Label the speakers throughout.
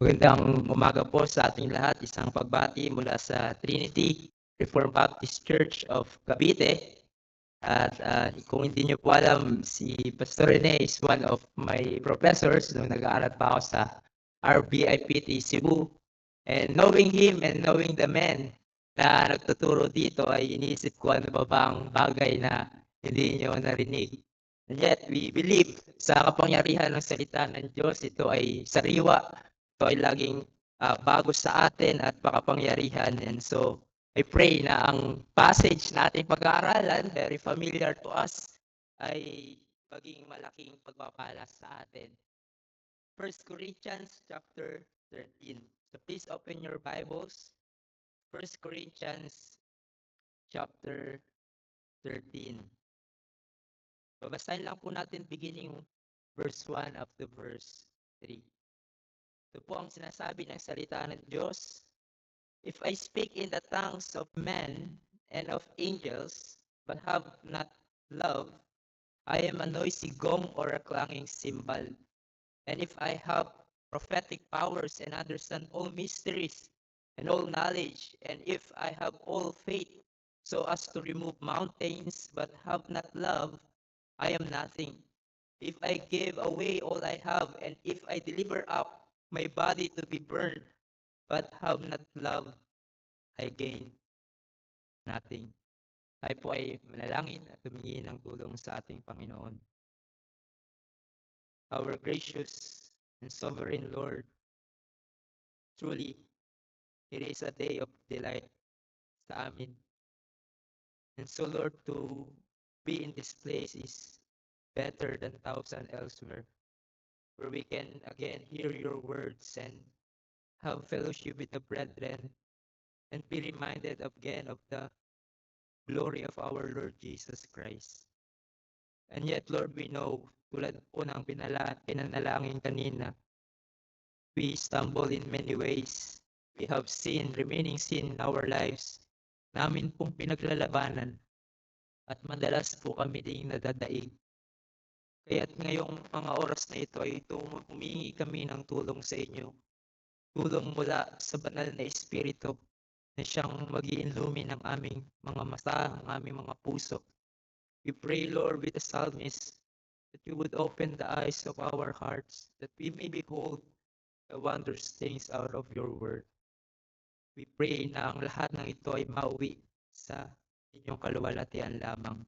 Speaker 1: Magandang umaga po sa ating lahat. Isang pagbati mula sa Trinity Reformed Baptist Church of Cavite. At kung hindi niyo po alam, si Pastor Rene is one of my professors nung nag-aaral pa ako sa RBIPT Cebu. And knowing him and knowing the men na nagtuturo dito ay iniisip ko ano ba bang bagay na hindi niyo narinig. And yet, we believe sa kapangyarihan ng salita ng Diyos, ito ay sariwa, ito ay laging bago sa atin at makapangyarihan. And so, I pray na ang passage na ating pag-aaralan, very familiar to us, ay maging malaking pagpapala sa atin. 1 Corinthians chapter 13. So please open your Bibles. 1 Corinthians chapter 13. Babasahin lang po natin beginning verse 1 up to verse 3. Ito po ang sinasabi ng salita ng Diyos. If I speak in the tongues of men and of angels, but have not love, I am a noisy gong or a clanging cymbal. And if I have prophetic powers and understand all mysteries and all knowledge, and if I have all faith so as to remove mountains, but have not love, I am nothing. If I give away all I have, and if I deliver up my body to be burned, but have not love, I gain nothing. Tayo po ay manalangin at humingi ng tulong sa ating Panginoon. Our gracious and sovereign Lord, truly, it is a day of delight sa amin. And so, Lord, to be in this place is better than 1,000 elsewhere, where we can again hear your words and have fellowship with the brethren and be reminded again of the glory of our Lord Jesus Christ. And yet, Lord, we know, tulad po ng pinanalangin kanina, we stumble in many ways. We have sin, remaining sin in our lives. Namin pong pinaglalabanan at madalas po kami ding nadadaig. Kaya't ngayong mga oras na ito ay humingi kami ng tulong sa inyo. Tulong mula sa banal na Espiritu na siyang mag-i-illumine ng aming mga mata, ng aming mga puso. We pray, Lord, with the psalmist, that you would open the eyes of our hearts, that we may behold the wondrous things out of your word. We pray na ang lahat ng ito ay mauwi sa inyong kaluwalhatian lamang.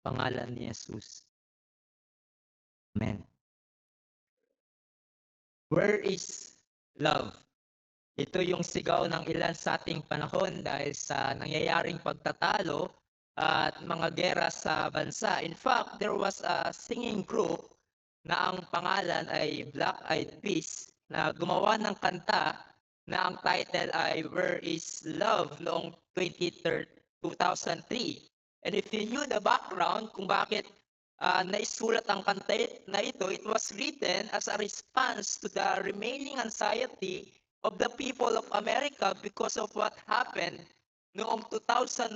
Speaker 1: Pangalan ni Jesus. Amen. Where is love? Ito yung sigaw ng ilan sa ating panahon dahil sa nangyayaring pagtatalo at mga gera sa bansa. In fact, there was a singing group na ang pangalan ay Black Eyed Peas na gumawa ng kanta na ang title ay Where is Love noong 2003. And if you knew the background kung bakit naisulat ang kanta na ito, it was written as a response to the remaining anxiety of the people of America because of what happened noong 2001,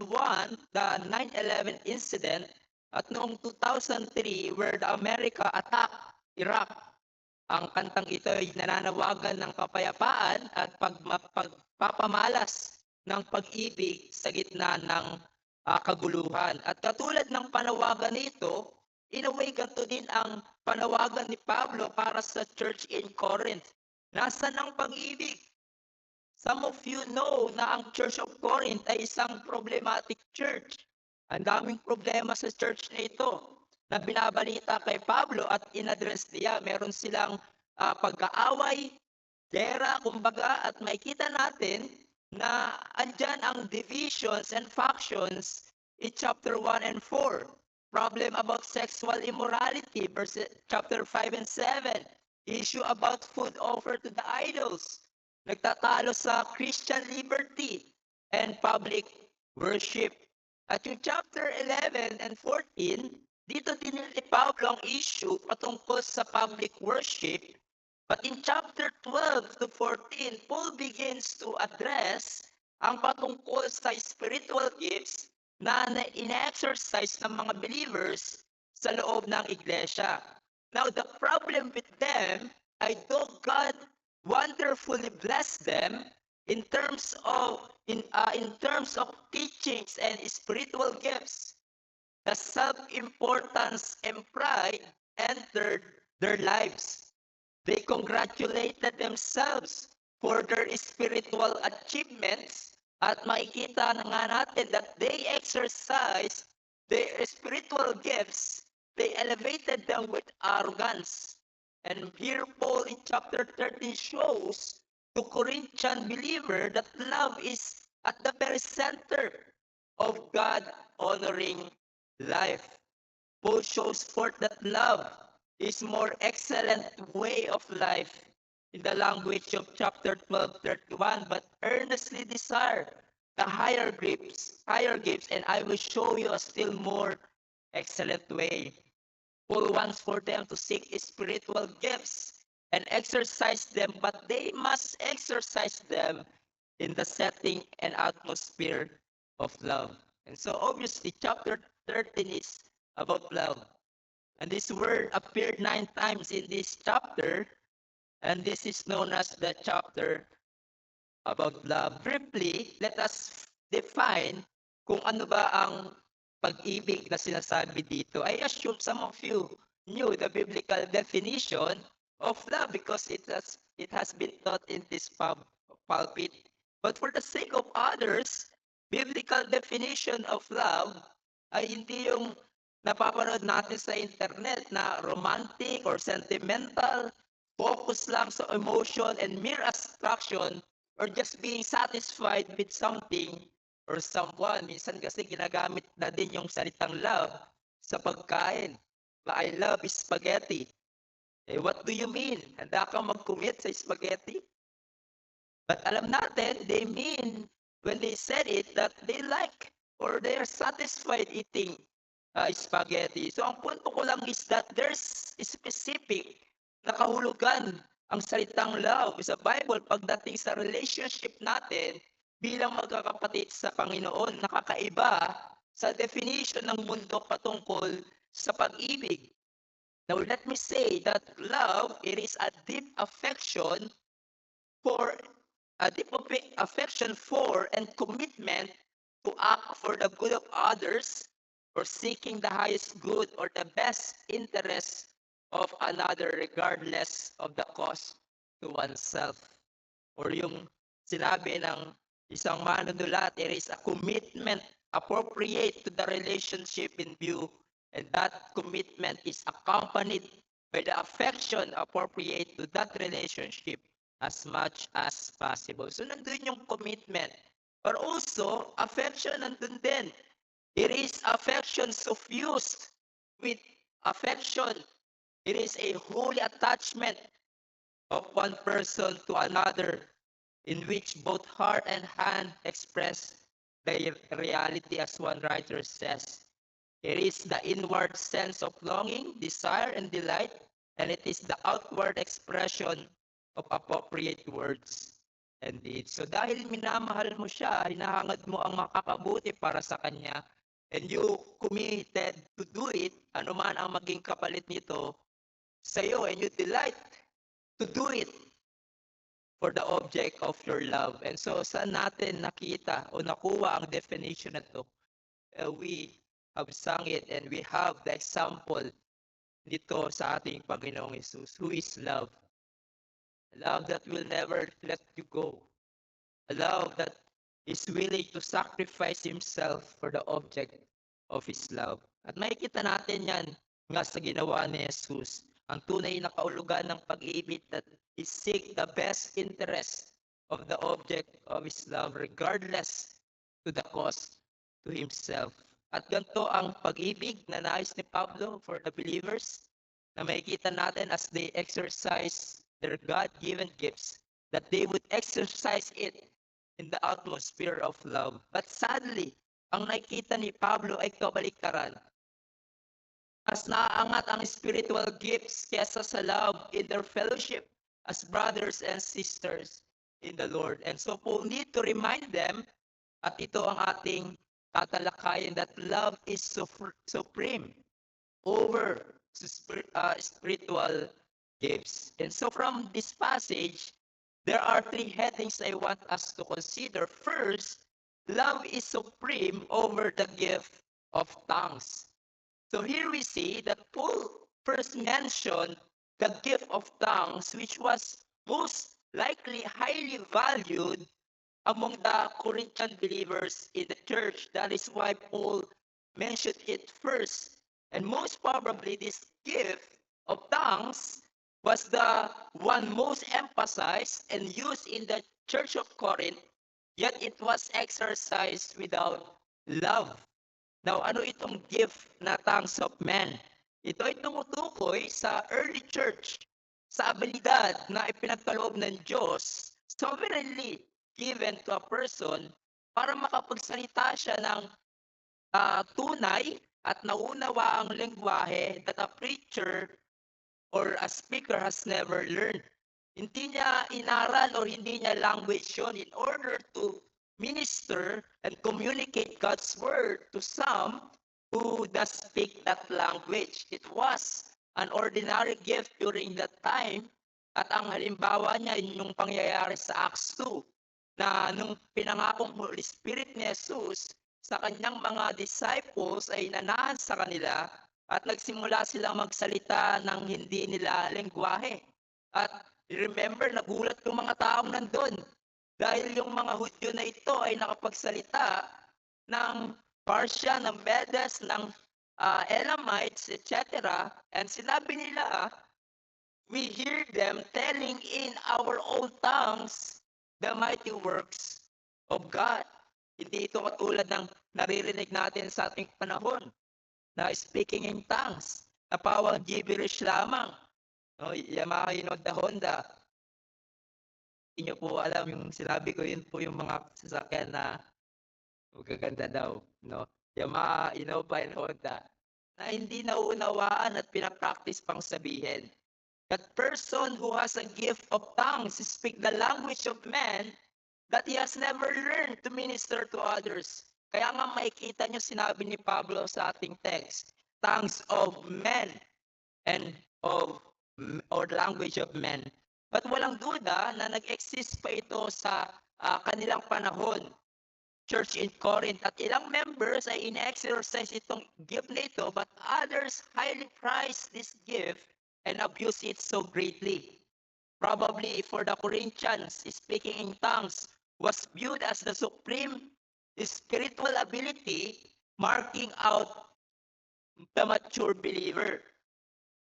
Speaker 1: the 9/11 incident, at noong 2003 where the America attacked Iraq. Ang kantang ito ay nananawagan ng kapayapaan at pagpapamalas ng pag-ibig sa gitna ng kaguluhan. At katulad ng panawagan nito, in a way, ganito din ang panawagan ni Pablo para sa church in Corinth. Nasaan ang pag-ibig? Some of you know na ang Church of Corinth ay isang problematic church. Ang daming problema sa church na ito na binabalita kay Pablo at in-address niya. Meron silang pag-aaway, gera, kumbaga, at makikita natin na andyan ang divisions and factions in chapter 1 and 4. Problem about sexual immorality, verse chapter 5 and 7. Issue about food offered to the idols. Nagtatalo sa Christian liberty and public worship. At yung chapter 11 and 14, dito din ni Pablo ang issue patungkol sa public worship. But in chapter 12 to 14, Paul begins to address ang patungkol sa spiritual gifts na ina-exercise ng mga believers sa loob ng iglesia. Now, the problem with them ay though God wonderfully blessed them in terms of teachings and spiritual gifts. The self-importance and pride entered their lives. They congratulated themselves for their spiritual achievements at makikita na nga natin that they exercised their spiritual gifts. They elevated them with arrogance. And here Paul in chapter 13 shows to Corinthian believer that love is at the very center of God-honoring life. Paul shows forth that love is more excellent way of life in the language of chapter 12:31, but earnestly desire the higher gifts, and I will show you a still more excellent way. Paul wants for them to seek spiritual gifts and exercise them, but they must exercise them in the setting and atmosphere of love. And so obviously chapter 13 is about love. And this word appeared 9 times in this chapter, and this is known as the chapter about love. Briefly, let us define kung ano ba ang pag-ibig na sinasabi dito. I assume some of you knew the biblical definition of love because it has been taught in this pulpit. But for the sake of others, biblical definition of love ay hindi yung napapanood natin sa internet na romantic or sentimental, focus lang sa emotion and mere abstraction or just being satisfied with something or someone. Minsan kasi ginagamit na din yung salitang love sa pagkain. I love spaghetti. Eh, what do you mean? Handa kang mag-commit sa spaghetti? But alam natin, they mean, when they said it, that they like or they are satisfied eating spaghetti. So ang punto ko lang is that there's specific na kahulugan ang salitang love sa Bible pagdating sa relationship natin bilang magkakapatid sa Panginoon. Nakakaiba sa definition ng mundo patungkol sa pag-ibig. Now let me say that love, it is a deep affection for and commitment to act for the good of others or seeking the highest good or the best interest of another regardless of the cost to oneself. Or yung sinabi ng isang manunulat, it is a commitment appropriate to the relationship in view, and that commitment is accompanied by the affection appropriate to that relationship as much as possible. So nandun yung commitment. But also, affection nandun din. It is affection suffused with affection. It is a holy attachment of one person to another in which both heart and hand express the reality, as one writer says. It is the inward sense of longing, desire, and delight, and it is the outward expression of appropriate words and deeds. So dahil minamahal mo siya, hinahangad mo ang makakabuti para sa kanya, and you committed to do it, anuman ang maging kapalit nito sa iyo, and you delight to do it for the object of your love. And so saan natin nakita o nakuha ang definition na to? We have sung it and we have the example dito sa ating Panginoong Jesus, who is love. A love that will never let you go. A love that is willing to sacrifice himself for the object of his love. At makikita natin yan nga sa ginawa ni Jesus. Ang tunay na kaulugan ng pag-ibig that is seek the best interest of the object of his love regardless to the cost to himself. At ganito ang pag-ibig na nais ni Pablo for the believers na makikita natin as they exercise their God-given gifts, that they would exercise it in the atmosphere of love. But sadly, ang nakikita ni Pablo ay kabaliktaran. Mas naaangat ang spiritual gifts kesa sa love in their fellowship as brothers and sisters in the Lord. And so po need to remind them, at ito ang ating tatalakayin, that love is supreme over spiritual gifts. And so from this passage, there are three headings I want us to consider. First, love is supreme over the gift of tongues. So here we see that Paul first mentioned the gift of tongues, which was most likely highly valued among the Corinthian believers in the church. That is why Paul mentioned it first. And most probably, this gift of tongues was the one most emphasized and used in the church of Corinth, yet it was exercised without love. Now, ano itong gift na tongues of men? Ito ay tumutukoy sa early church, sa abilidad na ipinagkaloob ng Diyos, sovereignly given to a person para makapagsalita siya ng tunay at naunawa ang lengguwahe that a preacher or a speaker has never learned. Hindi niya inaral or hindi niya language yun in order to minister and communicate God's word to some who does speak that language. It was an ordinary gift during that time at ang halimbawa niya yung pangyayari sa Acts 2 na nung pinangakong Holy Spirit ni Jesus sa kanyang mga disciples ay nanahan sa kanila at nagsimula silang magsalita ng hindi nila lengguwahe. At remember, nagulat yung mga taong nandun dahil yung mga Hudyo na ito ay nakapagsalita ng Parsya, ng Medes, ng Elamites, etc. And sinabi nila, we hear them telling in our own tongues the mighty works of God. Hindi ito katulad ng naririnig natin sa ating panahon na speaking in tongues, na pawang gibberish lamang. No, Yamaha Yinoda Honda. Hindi nyo po alam yung sinabi ko, yun po yung mga sasakyan na magaganda daw. No? Yamaha, Innova, and Honda na hindi nauunawaan at pinapractice pang sabihin. That person who has a gift of tongues speak the language of men that he has never learned to minister to others. Kaya nga makikita nyo sinabi ni Pablo sa ating text, tongues of men and of or language of men. But walang duda na nag-exist pa ito sa kanilang panahon. Church in Corinth at ilang members ay in-exercise itong gift na ito, but others highly prize this gift and abuse it so greatly. Probably for the Corinthians, speaking in tongues was viewed as the supreme spiritual ability, marking out the mature believer.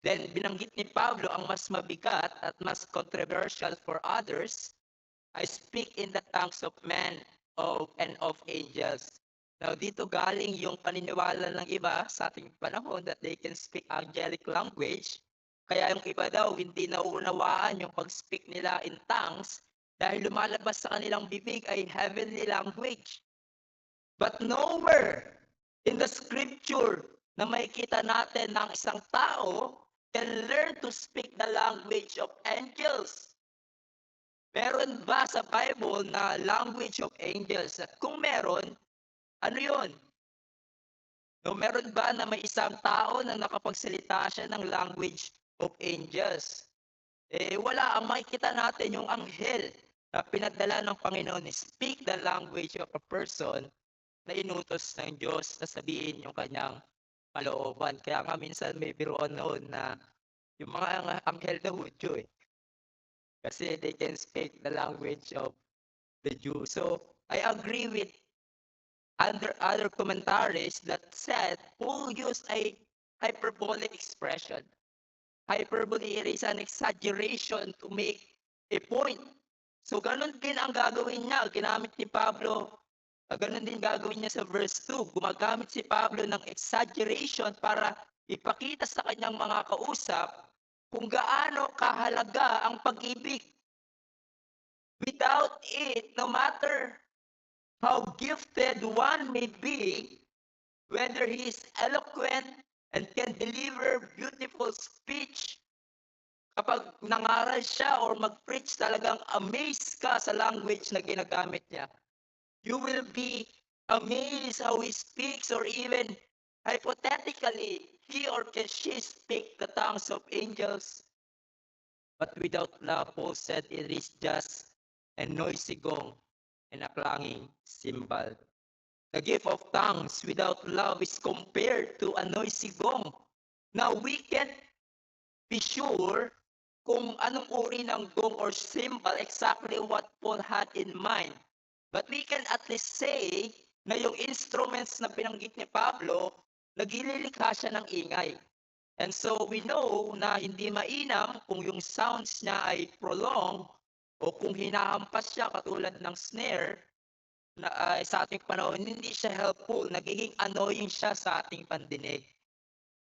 Speaker 1: Then binanggit ni Pablo ang mas mabigat at mas controversial for others, I speak in the tongues of men and of angels. Now dito galing yung paniniwala ng iba sa ating panahon that they can speak angelic language. Kaya yung iba daw hindi nauunawaan yung pag-speak nila in tongues dahil lumalabas sa kanilang bibig ay heavenly language. But nowhere in the scripture na makikita natin ng isang tao can learn to speak the language of angels. Meron ba sa Bible na language of angels? At kung meron, ano yun? No, meron ba na may isang tao na nakapagsalita siya ng language of angels? Wala. Ang makikita natin yung anghel na pinadala ng Panginoon speak the language of a person na inutos ng Diyos na sabihin yung kanyang kalooban. Kaya nga minsan may biruan noon na yung mga anghel na Hudyo kasi they can speak the language of the Jews. So I agree with other commentaries that said Paul used a hyperbolic expression. Hyperbole is an exaggeration to make a point. So ganun din ang gagawin niya. Ginamit ni Pablo, ganun din gagawin niya sa verse 2. Gumagamit si Pablo ng exaggeration para ipakita sa kanyang mga kausap kung gaano kahalaga ang pag-ibig. Without it, no matter how gifted one may be, whether he is eloquent and can deliver beautiful speech, kapag nangaral siya or mag-preach, talagang amazed ka sa language na ginagamit niya. You will be amazed how he speaks, or even hypothetically, he or she speak the tongues of angels. But without love, Paul said, it is just a noisy gong and a clanging cymbal. The gift of tongues without love is compared to a noisy gong. Now, we can't be sure kung anong uri ng gong or cymbal, exactly what Paul had in mind. But we can at least say na yung instruments na binanggit ni Pablo, naglililikha siya ng ingay. And so we know na hindi mainam kung yung sounds niya ay prolonged o kung hinahampas siya katulad ng snare na sa ating panahon, hindi siya helpful. Nagiging annoying siya sa ating pandinig.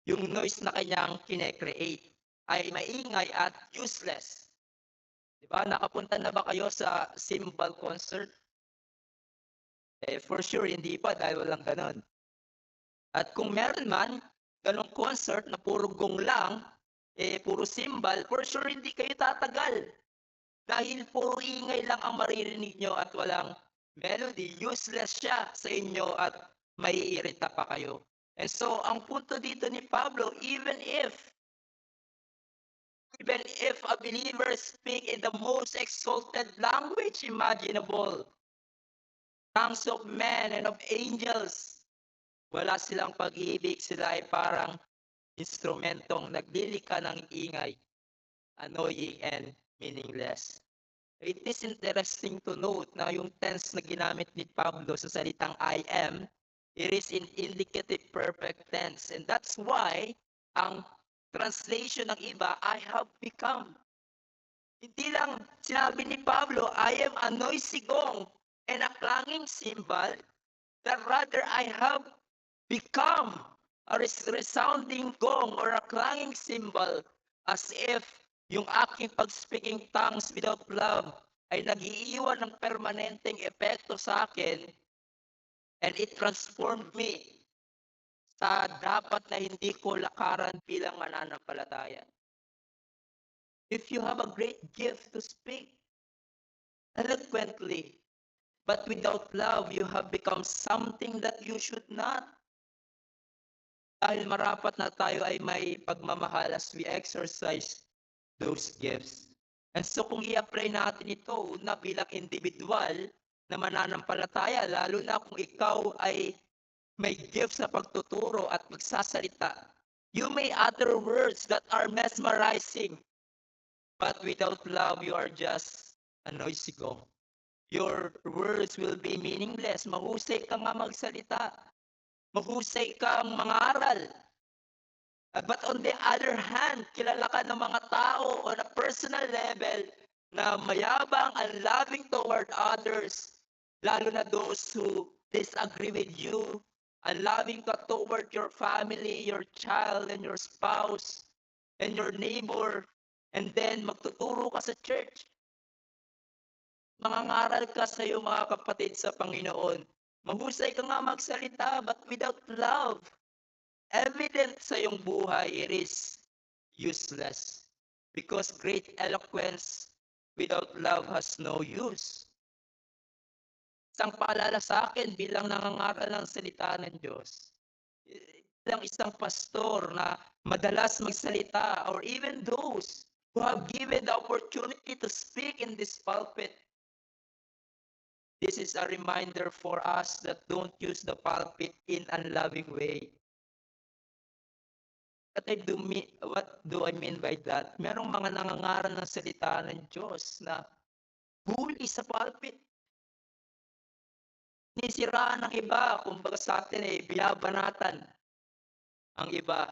Speaker 1: Yung noise na kanyang kine-create ay maingay at useless. Diba? Nakapunta na ba kayo sa cymbal concert? For sure, hindi pa dahil walang ganon. At kung meron man, ganong concert na puro gong lang, puro cymbal, for sure hindi kayo tatagal. Dahil puro ingay lang ang maririnig nyo at walang melody, useless siya sa inyo at maiirita pa kayo. And so, ang punto dito ni Pablo, even if a believer speak in the most exalted language imaginable, tongues of men and of angels, wala silang pag-ibig, sila ay parang instrumentong naglilika ng ingay, annoying and meaningless. It is interesting to note na yung tense na ginamit ni Pablo sa salitang I am, it is in indicative perfect tense. And that's why ang translation ng iba, I have become. Hindi lang sinabi ni Pablo, I am a noisy gong and a clanging cymbal, that rather I have become a resounding gong or a clanging cymbal, as if yung aking pag-speaking tongues without love ay nag-iiwan ng permanenteng epekto sa akin, and it transformed me sa dapat na hindi ko lakaran bilang mananampalataya. If you have a great gift to speak eloquently, but without love, you have become something that you should not. Dahil marapat na tayo ay may pagmamahal as we exercise those gifts. And so kung i-apply natin ito na bilang individual na mananampalataya, lalo na kung ikaw ay may gift sa pagtuturo at magsasalita, you may utter words that are mesmerizing, but without love, you are just a noisy gong. Your words will be meaningless. Mahusay ka nga magsalita. Mahusay kang mangaral. But on the other hand, kilala ka ng mga tao on a personal level na mayabang and loving toward others, lalo na those who disagree with you, and loving ka toward your family, your child, and your spouse, and your neighbor, and then magtuturo ka sa church. Mangangaral ka sa iyong mga kapatid sa Panginoon. Mahusay ka nga magsalita, but without love, evident sa iyong buhay, it is useless. Because great eloquence without love has no use. Isang paalala sa akin bilang nangangaral ng salita ng Diyos. Bilang isang pastor na madalas magsalita, or even those who have given the opportunity to speak in this pulpit, this is a reminder for us that don't use the pulpit in an unloving way. What do I mean by that? Merong mga nangangaral ng salita ng Diyos na bully sa pulpit. Nisiraan ng iba, kumbaga sa atin binabanatan ang iba.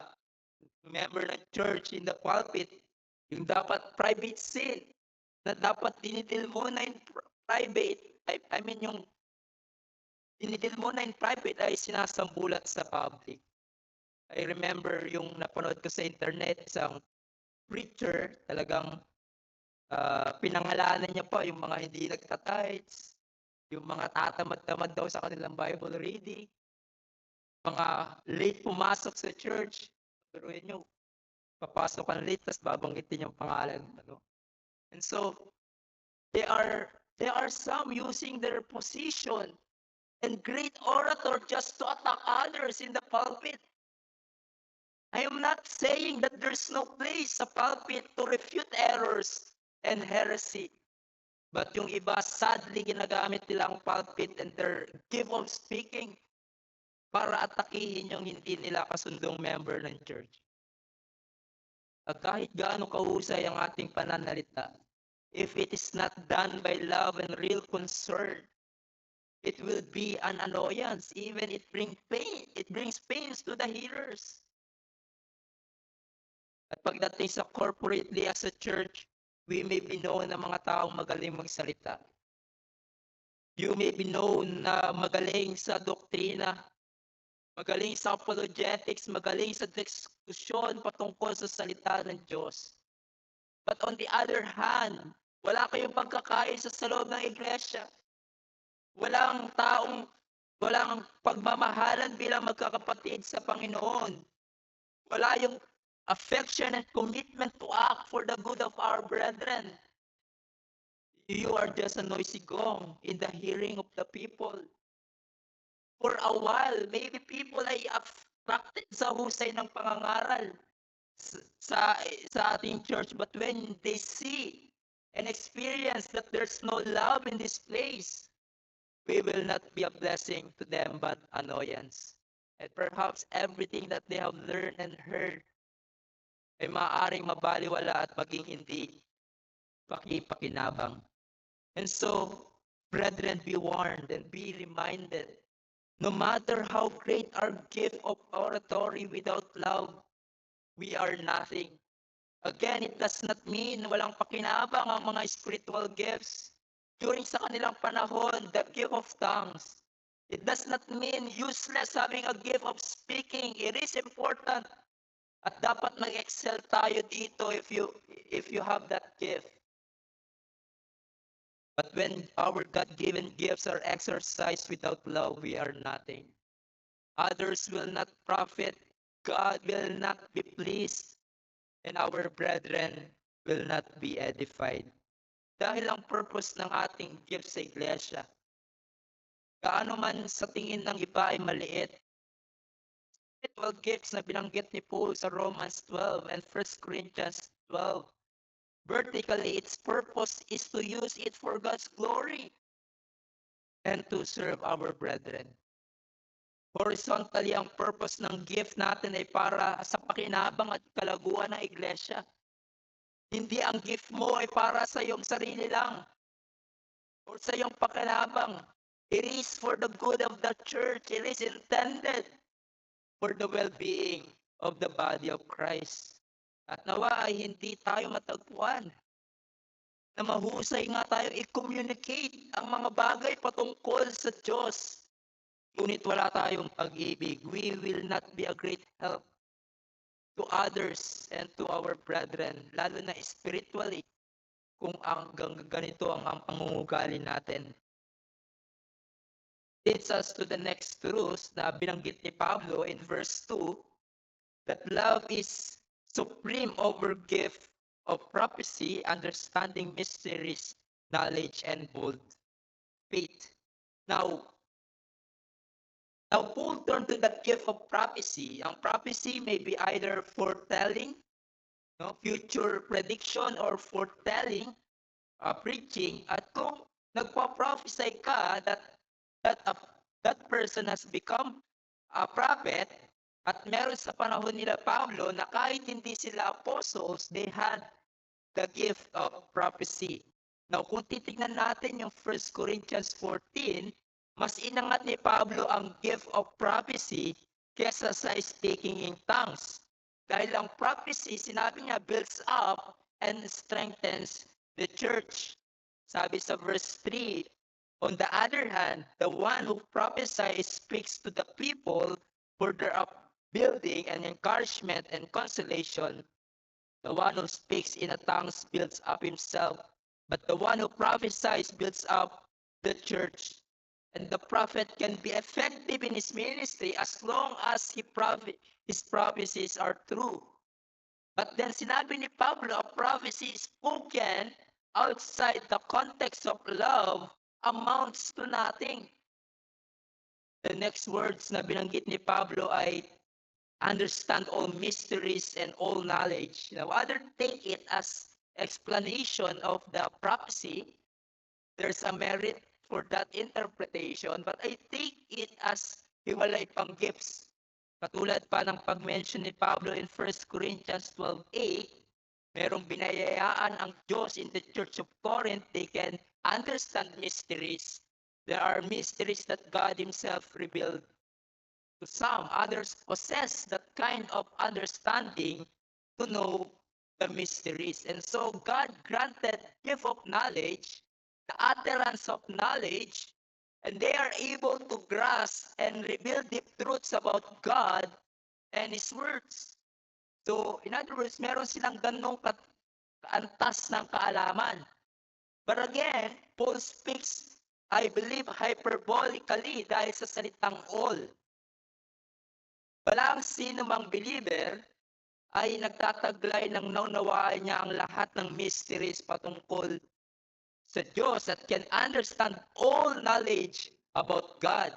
Speaker 1: Member ng church in the pulpit, yung dapat private scene, na dapat dinidil mo na in private, I mean yung dinidil mo na in private ay sinasambulat sa public. I remember yung napanood ko sa internet, isang preacher, talagang pinangalanan niya pa yung mga hindi nagtatights, yung mga tatamad-tamad daw sa kanilang Bible reading, mga late pumasok sa church, pero yun yung papasok ka late, tapos babanggitin yung pangalan. And so, there are some using their position and great orator just to attack others in the pulpit. I am not saying that there's no place sa pulpit to refute errors and heresy. But yung iba, sadly, ginagamit nila ang pulpit and their gift of speaking para atakihin yung hindi nila kasundong member ng church. At kahit gaano kahusay ang ating pananalita, if it is not done by love and real concern, it will be an annoyance. Even it brings pains to the hearers. At pagdating sa corporately as a church, we may be known na mga taong magaling magsalita. You may be known na magaling sa doktrina, magaling sa apologetics, magaling sa diskusyon patungkol sa salita ng Diyos. But on the other hand, wala kayong pagkakaisa sa loob ng iglesia. Walang pagmamahalan bilang magkakapatid sa Panginoon. Wala yung affection and commitment to act for the good of our brethren. You are just a noisy gong in the hearing of the people. For a while, maybe people ay attracted sa husay ng pangangaral sa ating church. But when they see and experience that there's no love in this place, we will not be a blessing to them but annoyance. And perhaps everything that they have learned and heard ay maaaring mabaliwala at maging hindi pakipakinabang. And so, brethren, be warned and be reminded, no matter how great our gift of oratory, without love, we are nothing. Again, it does not mean walang pakinabang ang mga spiritual gifts. During sa kanilang panahon, the gift of tongues. It does not mean useless having a gift of speaking. It is important. At dapat mag-excel tayo dito if you have that gift. But when our God-given gifts are exercised without love, we are nothing. Others will not profit. God will not be pleased. And our brethren will not be edified. Dahil ang purpose ng ating gift sa iglesia, gaano man sa tingin ng iba ay maliit, spiritual gifts na binanggit ni Paul sa Romans 12 and 1 Corinthians 12, vertically, its purpose is to use it for God's glory and to serve our brethren. Horizontally, ang purpose ng gift natin ay para sa pakinabang at kalaguan ng iglesia. Hindi ang gift mo ay para sa iyong sarili lang o sa iyong pakinabang. It is for the good of the church. It is intended for the well-being of the body of Christ. At nawa ay hindi tayo matagpuan na mahusay nga tayo i-communicate ang mga bagay patungkol sa Diyos. Ngunit wala tayong pag-ibig. We will not be a great help to others and to our brethren, lalo na spiritually, kung ganito ang pangungugali natin. Leads us to the next truth na binanggit ni Pablo in verse 2, that love is supreme over gift of prophecy, understanding mysteries, knowledge, and bold faith. Now, Paul turned to the gift of prophecy. Ang prophecy may be either foretelling, future prediction, or foretelling, preaching. At kung nagpa-prophesy ka that person has become a prophet, at meron sa panahon nila Pablo na kahit hindi sila apostles, they had the gift of prophecy. Now, kung titignan natin yung 1 Corinthians 14, mas inangat ni Pablo ang gift of prophecy kesa sa speaking in tongues. Dahil ang prophecy, sinabi niya, builds up and strengthens the church. Sabi sa verse 3, on the other hand, the one who prophesies speaks to the people for their upbuilding and encouragement and consolation. The one who speaks in a tongues builds up himself, but the one who prophesies builds up the church. And the prophet can be effective in his ministry as long as his prophecies are true. But then sinabi ni Pablo, a prophecy spoken outside the context of love amounts to nothing. The next words na binanggit ni Pablo ay understand all mysteries and all knowledge. Now, others take it as explanation of the prophecy. There's a merit for that interpretation, but I take it as hiwalay pang gifts. Katulad pa ng pag-mention ni Pablo in 1 Corinthians 12:8, merong binayayaan ang Diyos in the Church of Corinth. They can understand mysteries. There are mysteries that God Himself revealed to some. Others possess that kind of understanding to know the mysteries. And so God granted gift of knowledge, the utterance of knowledge, and they are able to grasp and reveal deep truths about God and His words. So, in other words, meron silang ganong kaantas ng kaalaman. But again, Paul speaks, I believe, hyperbolically dahil sa salitang all. Walang sino mang believer ay nagtataglay ng naunawaan niya ang lahat ng mysteries patungkol sa Diyos at can understand all knowledge about God.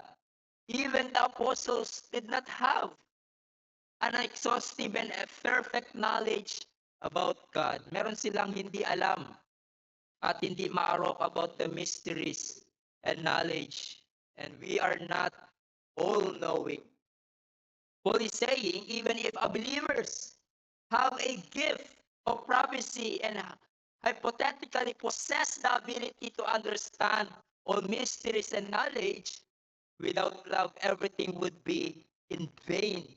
Speaker 1: Even the apostles did not have an exhaustive and perfect knowledge about God. Meron silang hindi alam at hindi maarok about the mysteries and knowledge. And we are not all-knowing. Paul is saying, even if a believers have a gift of prophecy and hypothetically possess the ability to understand all mysteries and knowledge, without love, everything would be in vain.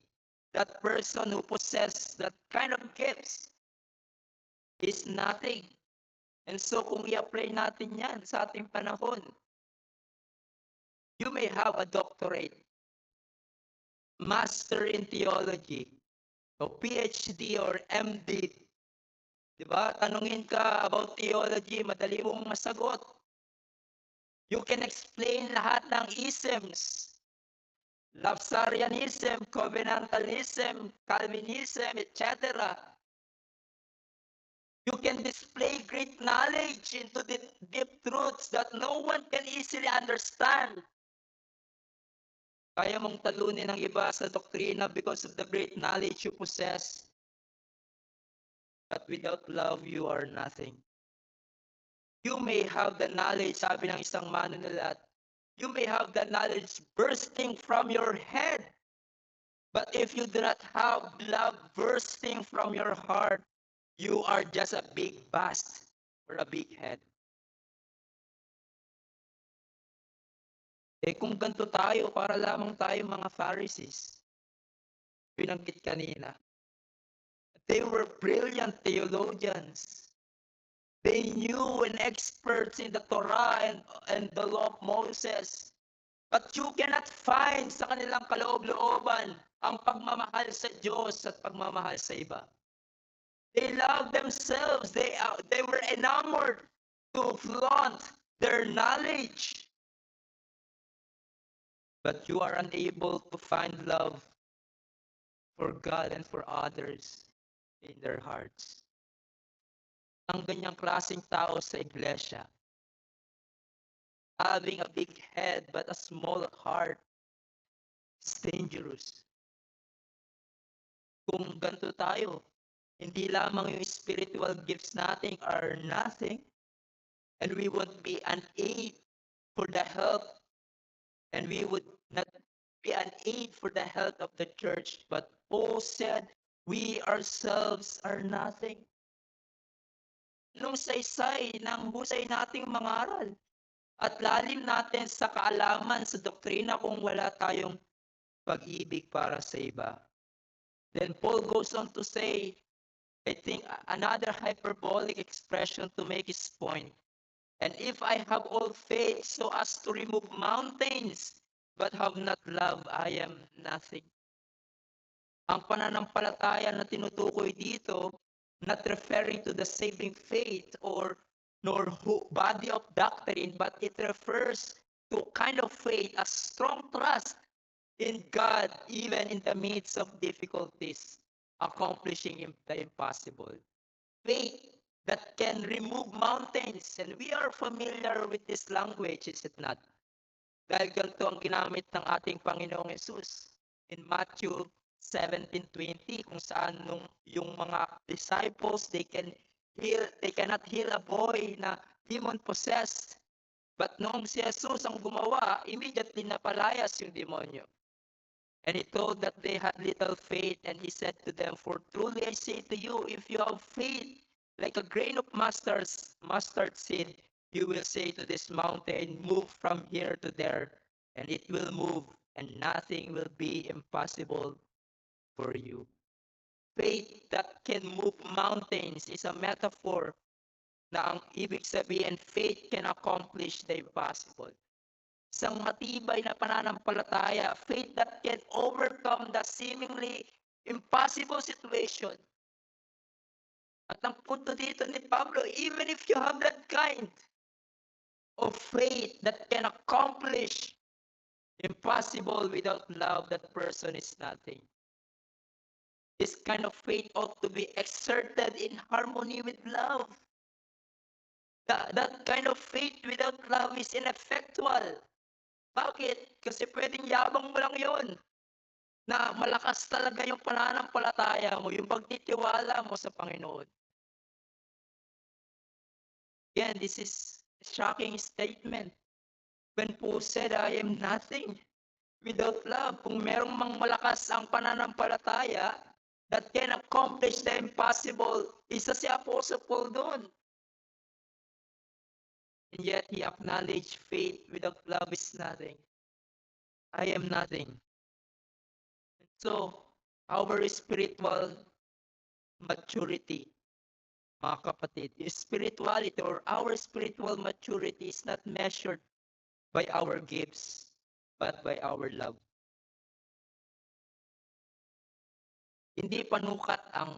Speaker 1: That person who possesses that kind of gifts is nothing. And so kung i-apply natin yan sa ating panahon, you may have a doctorate, master in theology, o PhD or MD. Diba? Tanungin ka about theology, madali mong masagot. You can explain lahat ng isms. Lapsarianism, covenantalism, Calvinism, etc. You can display great knowledge into the deep truths that no one can easily understand. Kaya mong talunin ang iba sa doktrina because of the great knowledge you possess. But without love, you are nothing. You may have the knowledge, sabi ng isang manunulat, you may have the knowledge bursting from your head. But if you do not have love bursting from your heart, you are just a big bust or a big head. Eh kung ganito tayo, para lamang tayo mga Pharisees. Pinanggit kanina. They were brilliant theologians. They knew and experts in the Torah and the law of Moses. But you cannot find sa kanilang kaloob-looban ang pagmamahal sa Diyos at pagmamahal sa iba. They love themselves. They were enamored to flaunt their knowledge. But you are unable to find love for God and for others in their hearts. Ang ganyang klaseng tao sa iglesia, having a big head but a small heart, is dangerous. Kung ganito tayo, hindi lamang yung spiritual gifts natin are nothing, and we won't be an aid for the health, and we would not be an aid for the health of the church. But Paul said, we ourselves are nothing. Nung saysay ng husay nating mangaral at lalim natin sa kaalaman sa doktrina kung wala tayong pag-ibig para sa iba. Then Paul goes on to say, I think another hyperbolic expression to make his point. And if I have all faith so as to remove mountains, but have not love, I am nothing. Ang pananampalataya na tinutukoy dito, not referring to the saving faith or nor body of doctrine, but it refers to kind of faith, a strong trust in God, even in the midst of difficulties, accomplishing the impossible. Faith that can remove mountains. And we are familiar with this language, is it not? Dahil ganito ang ginamit ng ating Panginoong Jesus in Matthew 17:20 kung saan yung mga disciples they cannot heal a boy na demon possessed. But noong si Jesus ang gumawa, immediately napalayas yung demonyo. And he told that they had little faith, and he said to them, "For truly I say to you, if you have faith like a grain of mustard seed, you will say to this mountain, move from here to there, and it will move, and nothing will be impossible for you." Faith that can move mountains is a metaphor na ang ibig sabihin, faith can accomplish the impossible. Isang matibay na pananampalataya, faith that can overcome the seemingly impossible situation. At ang punto dito ni Pablo, even if you have that kind of faith that can accomplish impossible without love, that person is nothing. This kind of faith ought to be exerted in harmony with love. That kind of faith without love is ineffectual. Bakit? Kasi pwedeng yabang mo lang yun. Na malakas talaga yung pananampalataya mo, yung pagtitiwala mo sa Panginoon. Again, this is a shocking statement. When Paul said, I am nothing without love. Kung merong mang malakas ang pananampalataya that can accomplish the impossible, isa si Apostle Paul doon. And yet he acknowledged faith without love is nothing. I am nothing. So, our spiritual maturity, mga kapatid, spirituality or our spiritual maturity is not measured by our gifts, but by our love. Hindi panukat ang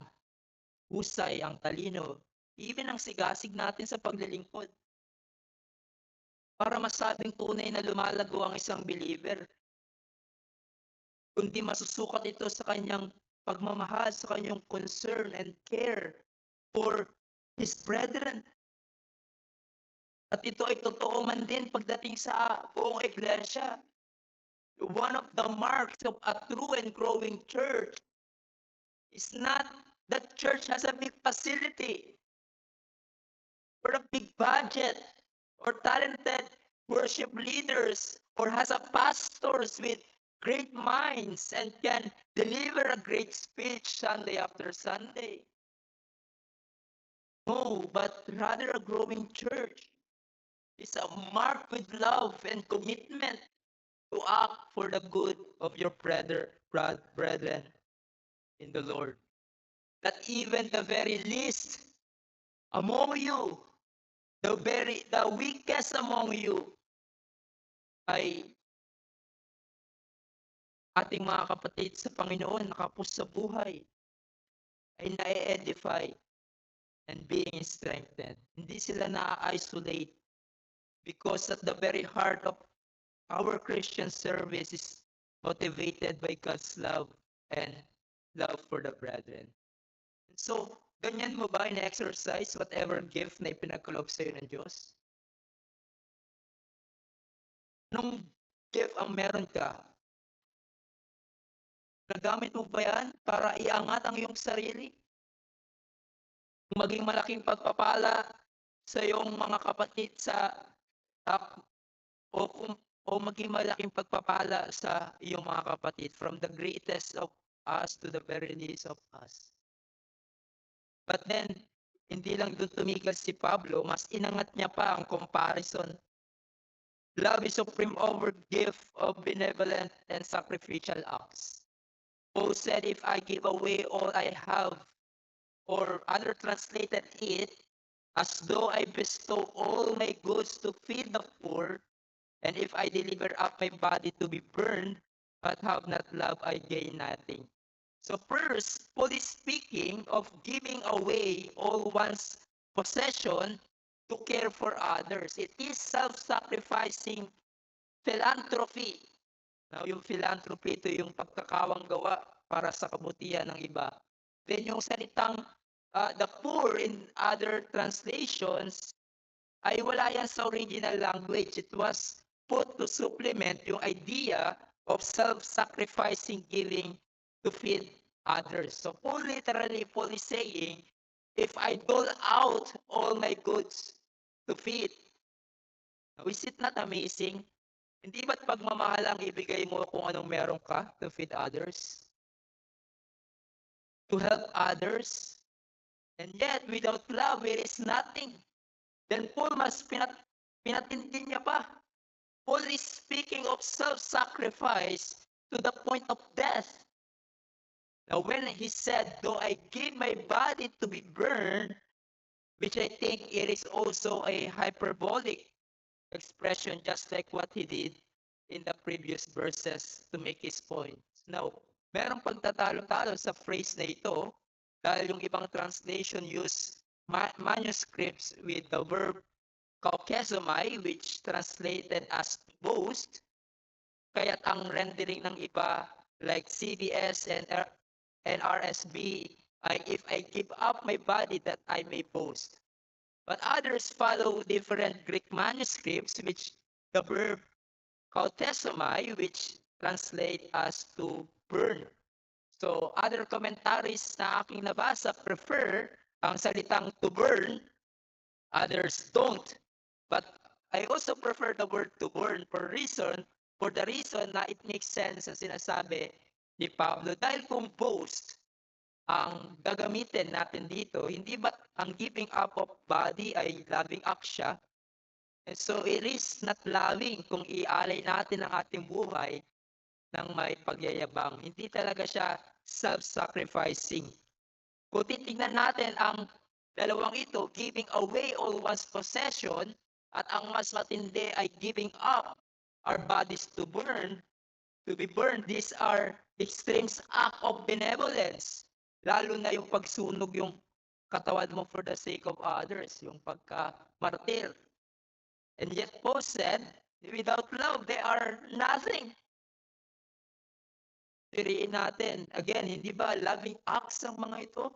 Speaker 1: husay, ang talino, even ang sigasig natin sa paglilingkod. Para masabing tunay na lumalago ang isang believer, kundi masusukat ito sa kanyang pagmamahal, sa kanyang concern and care for his brethren. At ito ay totoo man din pagdating sa buong iglesia. One of the marks of a true and growing church is not that church has a big facility or a big budget or talented worship leaders or has a pastors with great minds and can deliver a great speech Sunday after Sunday. No, but rather a growing church is a mark with love and commitment to act for the good of your brethren in the Lord. That even the very least among you, the weakest among you, ay ating mga kapatid sa Panginoon, nakapos sa buhay, ay na-edify and being strengthened. Hindi sila na-isolate because at the very heart of our Christian service is motivated by God's love and love for the brethren. So, ganyan mo ba in-exercise whatever gift na ipinagkaloob sa'yo ng Diyos? Anong gift ang meron ka? Nagamit mo ba yan para iangat ang iyong sarili? Kung maging malaking pagpapala sa iyong mga kapatid o maging malaking pagpapala sa iyong mga kapatid from the greatest of us to the very least of us. But then, hindi lang doon tumigil si Pablo, mas inangat niya pa ang comparison. Love is supreme over gift of benevolent and sacrificial acts. Paul said, if I give away all I have, or other translated it, as though I bestow all my goods to feed the poor, and if I deliver up my body to be burned, but have not love, I gain nothing. So first, Paul is speaking of giving away all one's possession to care for others. It is self-sacrificing philanthropy. Now, yung philanthropy, ito yung pagkakawang gawa para sa kabutihan ng iba. Then yung salitang the poor in other translations ay wala yan sa original language. It was put to supplement yung idea of self-sacrificing giving to feed others. So Paul Paul is saying, if I dole out all my goods to feed, now, is it not amazing? Hindi ba't pagmamahal ang ibigay mo kung anong meron ka to feed others? To help others? And yet, without love, it is nothing. Then Paul mas pinatindi niya pa. Paul is speaking of self-sacrifice to the point of death. Now, when he said, though I give my body to be burned, which I think it is also a hyperbolic expression, just like what he did in the previous verses to make his point. Now, merong pagtatalo-talo sa phrase na ito dahil yung ibang translation use manuscripts with the verb kaukesomai, which translated as boast. Kaya't ang rendering ng iba like CBS and RSB ay if I give up my body that I may boast. But others follow different Greek manuscripts which the verb kautesomai, which translate as to burn. So other commentaries na aking nabasa prefer ang salitang to burn, others don't. But I also prefer the word to burn for the reason na it makes sense sa sinasabi ni Pablo. Dahil kung boast ang gagamitin natin dito, hindi ba ang giving up of body ay loving act siya? And so it is not loving kung ialay natin ang ating buhay ng may pagyayabang. Hindi talaga siya self-sacrificing. Kung titignan natin ang dalawang ito, giving away all one's possession, at ang mas matindi ay giving up our bodies to be burned. These are extreme act of benevolence. Lalo na yung pagsunog yung katawan mo for the sake of others, yung pagka-martir. And yet Paul said, without love, they are nothing. Piriin natin, again, hindi ba loving acts ang mga ito?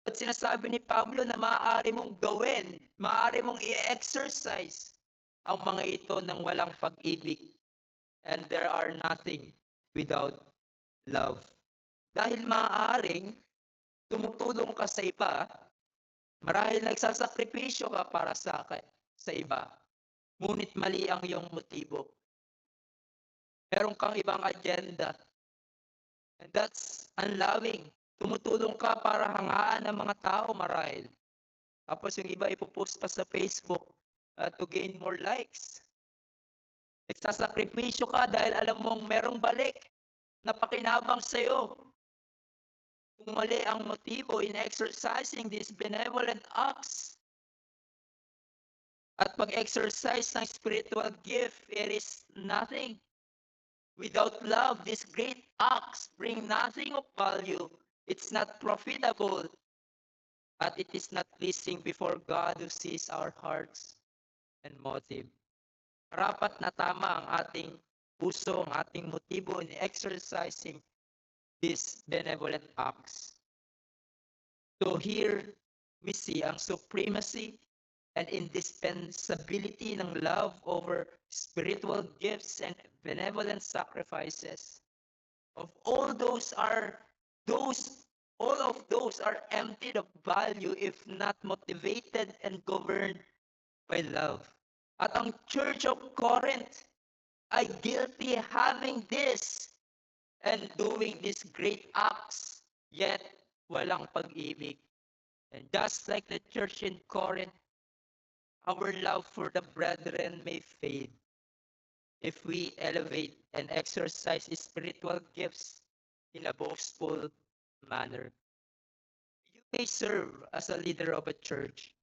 Speaker 1: At sinasabi ni Pablo na maaari mong gawin, maaari mong i-exercise ang mga ito ng walang pag-ibig. And there are nothing without love. Dahil maaaring tumutulong ka sa iba, marahil nagsasakripisyo ka para sa iba, ngunit mali ang iyong motibo. Meron kang ibang agenda. And that's unloving. Tumutulong ka para hangaan ng mga tao marahil. Tapos yung iba ipopost pa sa Facebook to gain more likes. Nagsasakripisyo ka dahil alam mong merong balik na pakinabang sa'yo. Kung mali ang motibo in exercising these benevolent acts, at pag-exercise ng spiritual gift, it is nothing. Without love, these great acts bring nothing of value. It's not profitable, but it is not pleasing before God who sees our hearts and motive. Rapat na tama ang ating puso, ang ating motibo in exercising these benevolent acts. So here we see ang supremacy and indispensability ng love over spiritual gifts and benevolent sacrifices. All of those are emptied of value if not motivated and governed by love. At ang Church of Corinth ay guilty having this and doing these great acts, yet walang pag-ibig. And just like the church in Corinth, our love for the brethren may fade if we elevate and exercise spiritual gifts in a boastful manner. You may serve as a leader of a church.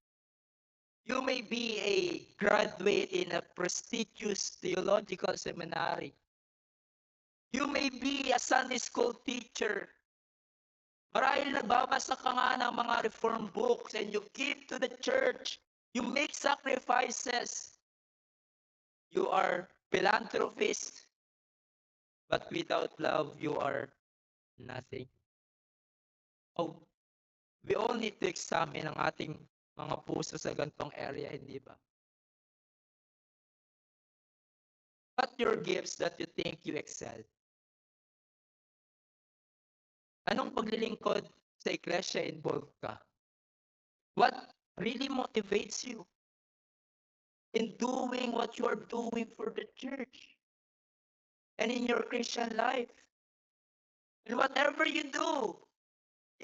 Speaker 1: You may be a graduate in a prestigious theological seminary. You may be a Sunday school teacher. Marahil nagbabasa ka nga ng mga reform books and you give to the church. You make sacrifices. You are philanthropist. But without love, you are nothing. Oh, we all need to examine ang ating mga puso sa gantong area, hindi ba? What your gifts that you think you excel? Anong paglilingkod sa iglesia involved ka? What really motivates you in doing what you are doing for the church and in your Christian life? And whatever you do,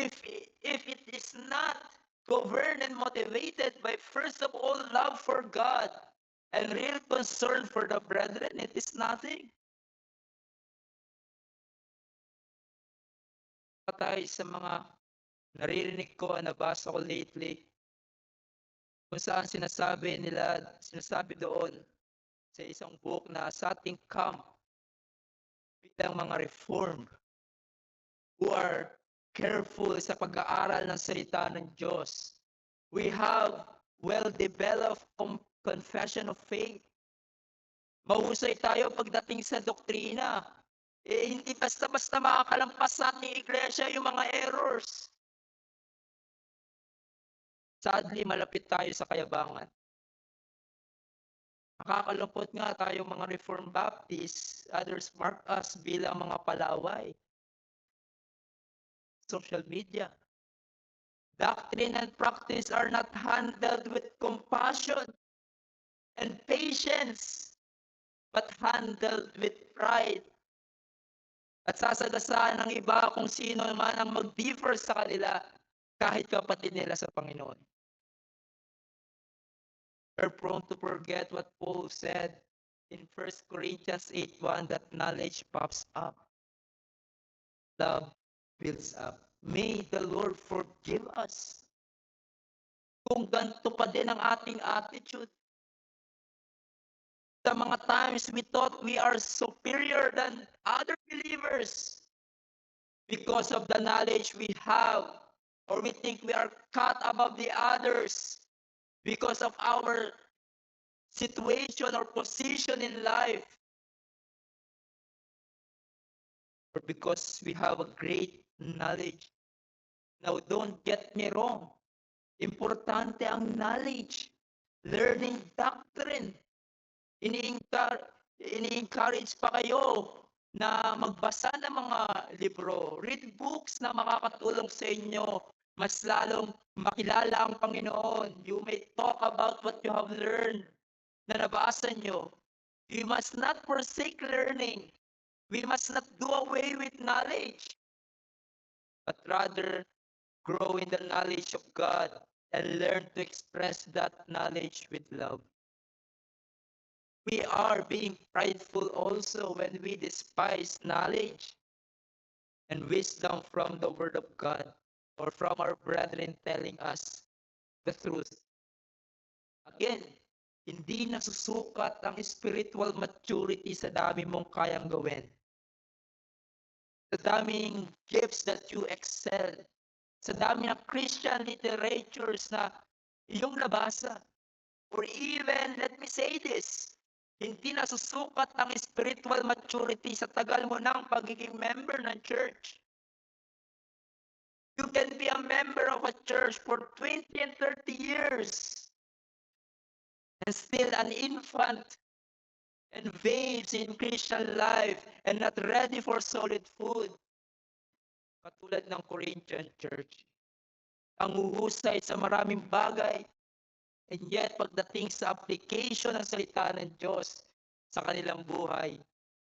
Speaker 1: if it is not governed and motivated by, first of all, love for God and real concern for the brethren, it is nothing. Patay sa mga naririnig ko, nabasa ko lately, kung saan sinasabi doon sa isang book na sa ating camp bilang mga reformed who are careful sa pag-aaral ng salita ng Diyos. We have well-developed confession of faith. Mahusay tayo pagdating sa doktrina. Hindi basta-basta makakalampas sa ating iglesia yung mga errors. Sadly, malapit tayo sa kayabangan. Nakakalungkot nga tayo mga Reformed Baptists. Others mark us bilang mga palaway. Social media. Doctrine and practice are not handled with compassion and patience, but handled with pride. At sasagasaan ng iba kung sino man ang mag-differ sa kanila, kahit kapatid nila sa Panginoon. We're prone to forget what Paul said in 1 Corinthians 8:1, that knowledge puffs up, love builds up. May the Lord forgive us kung ganito pa din ang ating attitude. Sa mga times we thought we are superior than other believers because of the knowledge we have, or we think we are cut above the others because of our situation or position in life, or because we have a great knowledge. Now, don't get me wrong. Importante ang knowledge, learning doctrine. Ini-encourage pa kayo na magbasa ng mga libro, read books na makakatulong sa inyo, mas lalong makilala ang Panginoon. You may talk about what you have learned na nabasa nyo. You must not forsake learning. We must not do away with knowledge, but rather grow in the knowledge of God and learn to express that knowledge with love. We are being prideful also when we despise knowledge and wisdom from the Word of God or from our brethren telling us the truth. Again, hindi nasusukat ang spiritual maturity sa dami mong kayang gawin. Sa daming gifts that you excel. Sa dami ng Christian literatures na iyong nabasa. Or even, let me say this, hindi nasusukat ang spiritual maturity sa tagal mo ng pagiging member ng church. You can be a member of a church for 20 and 30 years and still an infant and babes in Christian life and not ready for solid food. Katulad ng Corinthian church. Ang huhusay sa maraming bagay, and yet, pagdating sa application ng salita ng Diyos sa kanilang buhay,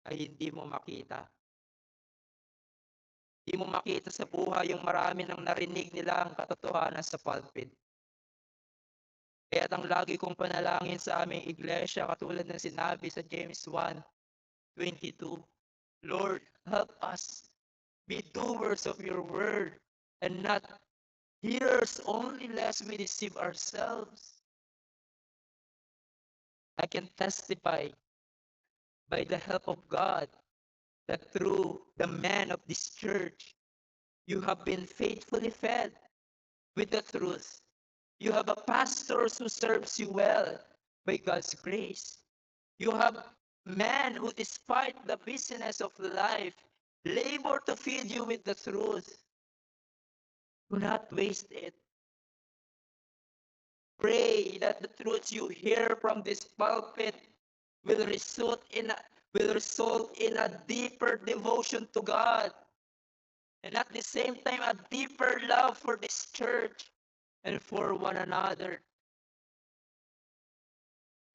Speaker 1: ay hindi mo makita. Hindi mo makita sa buhay yung marami nang narinig nila ang katotohanan sa pulpit. Kaya ang lagi kong panalangin sa aming iglesia, katulad ng sinabi sa James 1:22, Lord, help us be doers of your word and not hearers only, lest we deceive ourselves. I can testify by the help of God that through the men of this church, you have been faithfully fed with the truth. You have a pastor who serves you well by God's grace. You have men who, despite the busyness of life, labor to feed you with the truth. Do not waste it. Pray that the truths you hear from this pulpit will result in a deeper devotion to God And at the same time, a deeper love for this church and for one another.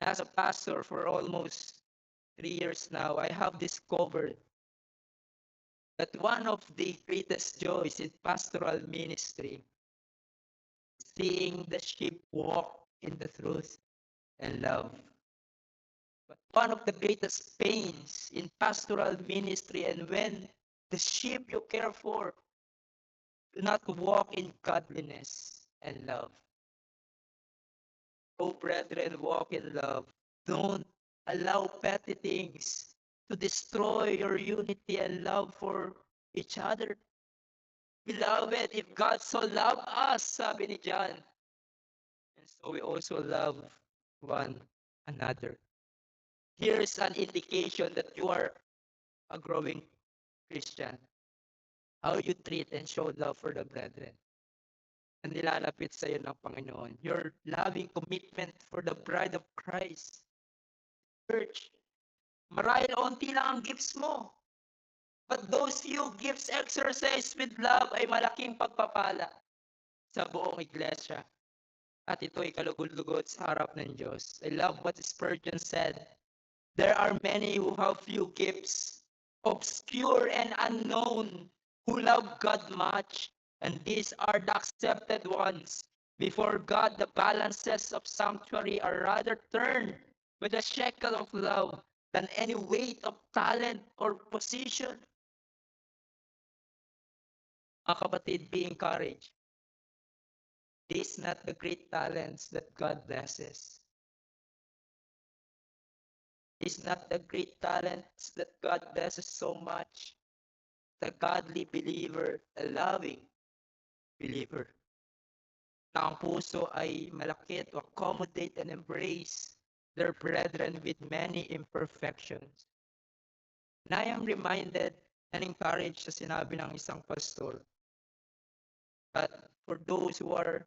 Speaker 1: As a pastor for almost 3 years now, I have discovered that one of the greatest joys in pastoral ministry is seeing the sheep walk in the truth and love. But one of the greatest pains in pastoral ministry and when the sheep you care for do not walk in godliness and love. Oh, brethren, walk in love. Don't allow petty things to destroy your unity and love for each other. Beloved, if God so loved us, sabi ni John, and so we also love one another. Here's an indication that you are a growing Christian. How you treat and show love for the brethren. And nilalapit sa iyo ng Panginoon. Your loving commitment for the bride of Christ. Church, marahil onti lang ang gifts mo. But those few gifts exercised with love ay malaking pagpapala sa buong iglesia. At ito ay kalugod-lugod sa harap ng Diyos. I love what Spurgeon said. There are many who have few gifts, obscure and unknown, who love God much, and these are the accepted ones. Before God, the balances of sanctuary are rather turned with a shekel of love than any weight of talent or position. Mga kapatid, be encouraged. These not the great talents that God blesses. These not the great talents that God blesses so much. The godly believer, the loving believer. Na ang puso ay malaki to accommodate and embrace their brethren with many imperfections. And I am reminded and encouraged sa sinabi ng isang pastor that for those who are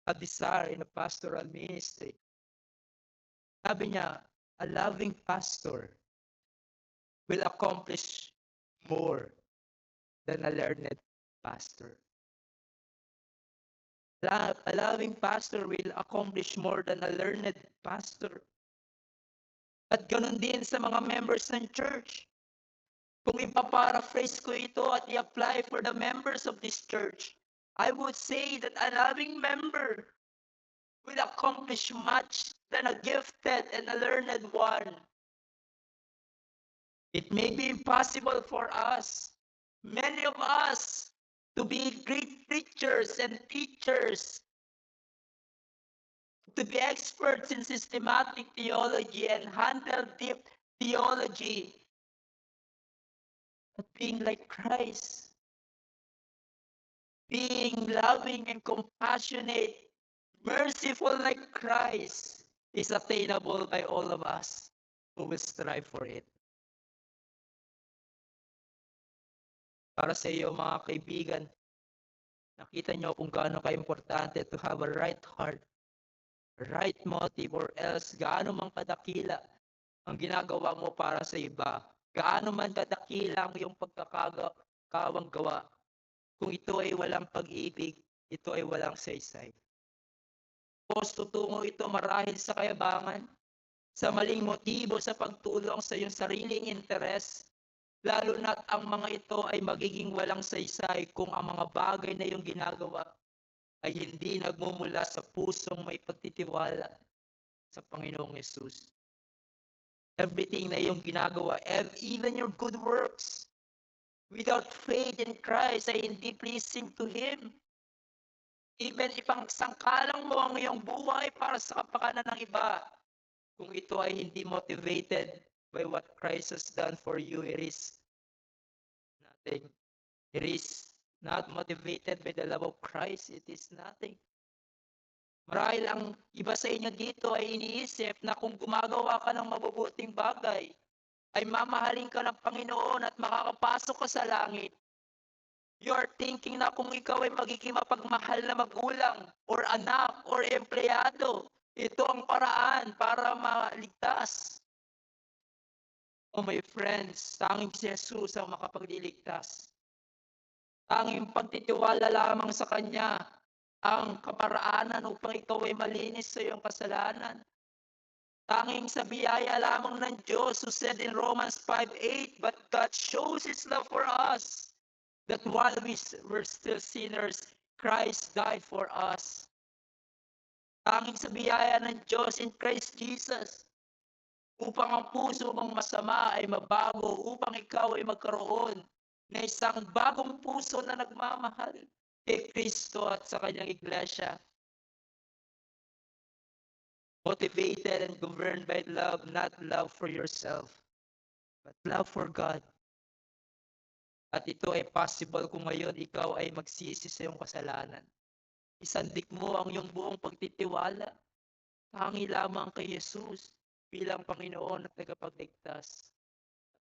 Speaker 1: a desire in a pastoral ministry, sabi niya, a loving pastor will accomplish more than a learned pastor. A loving pastor will accomplish more than a learned pastor. At ganun din sa mga members ng church. Kung ipaparaphrase ko ito at i-apply for the members of this church, I would say that a loving member will accomplish much than a gifted and a learned one. It may be impossible for us, many of us, to be great preachers and teachers, to be experts in systematic theology and handle deep theology. But being like Christ, being loving and compassionate, merciful like Christ, is attainable by all of us who will strive for it. Para sa iyo mga kaibigan, nakita niyo kung gaano ka-importante to have a right heart, right motive, or else gaano man kadakila ang ginagawa mo para sa iba, gaano man kadakila ang iyong pagkakawang gawa. Kung ito ay walang pag-ibig, ito ay walang saysay. Tapos tutungo ito marahil sa kayabangan, sa maling motibo sa pagtulong sa iyong sariling interes, lalo na't ang mga ito ay magiging walang saysay kung ang mga bagay na iyong ginagawa ay hindi nagmumula sa pusong may pagtitiwala sa Panginoong Yesus. Everything na iyong ginagawa, even your good works, without faith in Christ ay hindi pleasing to Him. Even ipangsangkalang mo ang iyong buhay para sa kapakanan ng iba, kung ito ay hindi motivated by what Christ has done for you, it is nothing. It is not motivated by the love of Christ, it is nothing. Marahil ang iba sa inyo dito ay iniisip na kung gumagawa ka ng mabubuting bagay, ay mamahalin ka ng Panginoon at makakapasok ka sa langit. You are thinking na kung ikaw ay magiging mapagmahal na magulang or anak or empleyado, ito ang paraan para maligtas. Oh my friends, tanging si Jesus ang makapagliligtas. Tanging pagtitiwala lamang sa Kanya ang kaparaanan upang ikaw ay malinis sa iyong kasalanan. Tanging sa biyaya lamang ng Diyos, who said in Romans 5:8, "But God shows His love for us, that while we were still sinners, Christ died for us." Tanging sa biyaya ng Diyos in Christ Jesus, upang ang puso mong masama ay mabago, upang ikaw ay magkaroon ng isang bagong puso na nagmamahal kay Kristo at sa kanyang iglesia. Motivated and governed by love, not love for yourself, but love for God. At ito ay possible kung ngayon ikaw ay magsisi sa iyong kasalanan. Isandik mo ang iyong buong pagtitiwala. Tangi lamang kay Jesus bilang Panginoon at tagapagligtas.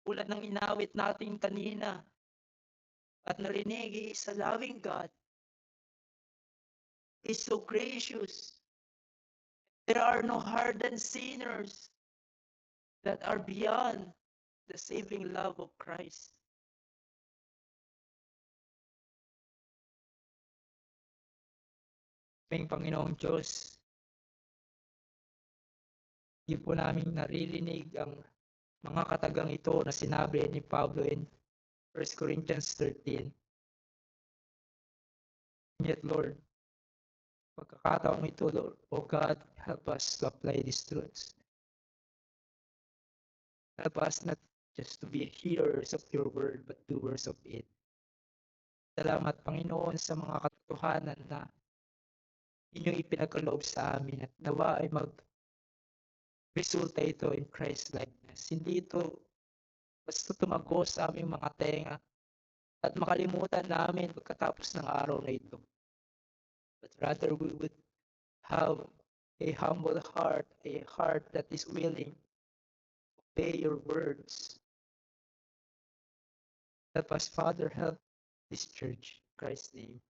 Speaker 1: Tulad ng inawit natin kanina at narinig, He is a loving God. He is so gracious. There are no hardened sinners that are beyond the saving love of Christ. Aming Panginoong Diyos, hindi po namin naririnig ang mga katagang ito na sinabi ni Pablo in 1 Corinthians 13. And yet, Lord, pagkakataong ito, Lord, O God, help us to apply these truths. Help us not just to be hearers of your word, but doers of it. Salamat, Panginoon, sa mga katotohanan na inyong ipinagkaloob sa amin at nawa ay resulta ito in Christ likeness. Hindi ito basta tumago sa aming mga tenga at makalimutan namin pagkatapos ng araw na ito. But rather we would have a humble heart, a heart that is willing to obey your words. Help us, Father, help this church. In Christ's name.